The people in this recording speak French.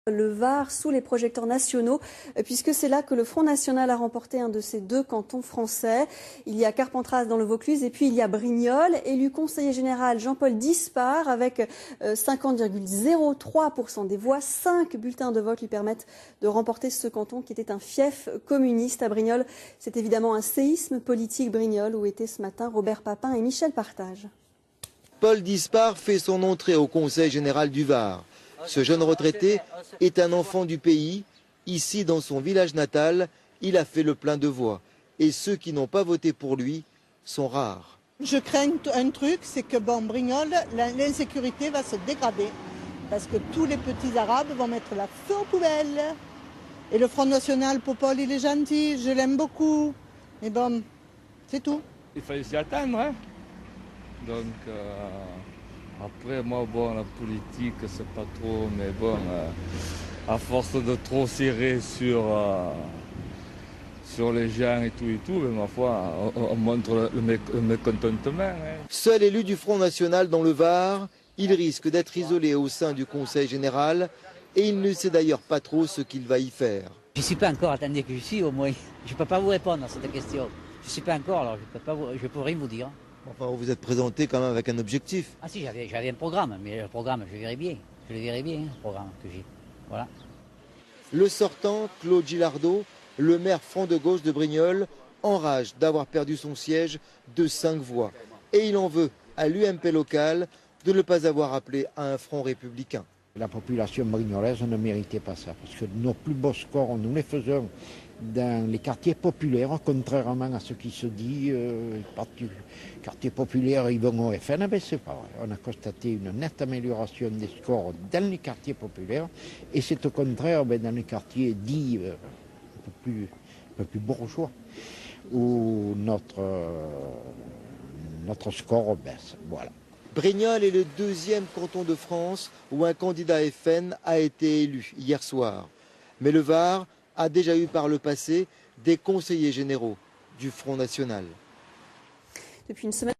Le Var sous les projecteurs nationaux, puisque c'est là que le Front National a remporté un de ces deux cantons français. Il y a Carpentras dans le Vaucluse et puis il y a Brignoles. Élu conseiller général Jean-Paul Dispart avec 50,03% des voix. 5 bulletins de vote lui permettent de remporter ce canton qui était un fief communiste à Brignoles. C'est évidemment un séisme politique Brignoles où étaient ce matin Robert Papin et Michel Partage. Paul Dispart fait son entrée au Conseil général du Var. Ce jeune retraité est un enfant du pays. Ici, dans son village natal, il a fait le plein de voix. Et ceux qui n'ont pas voté pour lui sont rares. Je crains un truc, c'est que Brignoles, l'insécurité va se dégrader. Parce que tous les petits Arabes vont mettre la feu aux poubelles. Et le Front National, Popol, il est gentil, je l'aime beaucoup. Mais bon, c'est tout. Il fallait s'y attendre, hein. Donc, après, moi, bon, la politique, c'est pas trop, mais bon, à force de trop serrer sur les gens et tout, mais ma foi, on montre le mécontentement. Hein. Seul élu du Front National dans le Var, il risque d'être isolé au sein du Conseil général et il ne sait d'ailleurs pas trop ce qu'il va y faire. Je ne suis pas encore, attendez que je suis au moins. Je ne peux pas vous répondre à cette question. Je ne suis pas encore, alors je ne peux rien vous dire. Enfin, vous vous êtes présenté quand même avec un objectif. Ah si, j'avais un programme, mais le programme, je le verrai bien, le programme que j'ai. Voilà. Le sortant, Claude Gilardot, le maire franc de gauche de Brignoles, enrage d'avoir perdu son siège de 5 voix. Et il en veut à l'UMP local de ne pas avoir appelé à un front républicain. La population brignolaise ne méritait pas ça, parce que nos plus beaux scores, nous les faisons dans les quartiers populaires, contrairement à ce qui se dit, les quartiers populaires, ils vont au FN, mais c'est pas vrai. On a constaté une nette amélioration des scores dans les quartiers populaires, et c'est au contraire dans les quartiers dits un peu plus bourgeois, où notre score baisse. Voilà. Brignoles est le deuxième canton de France où un candidat FN a été élu hier soir. Mais le Var a déjà eu par le passé des conseillers généraux du Front National. Depuis une semaine.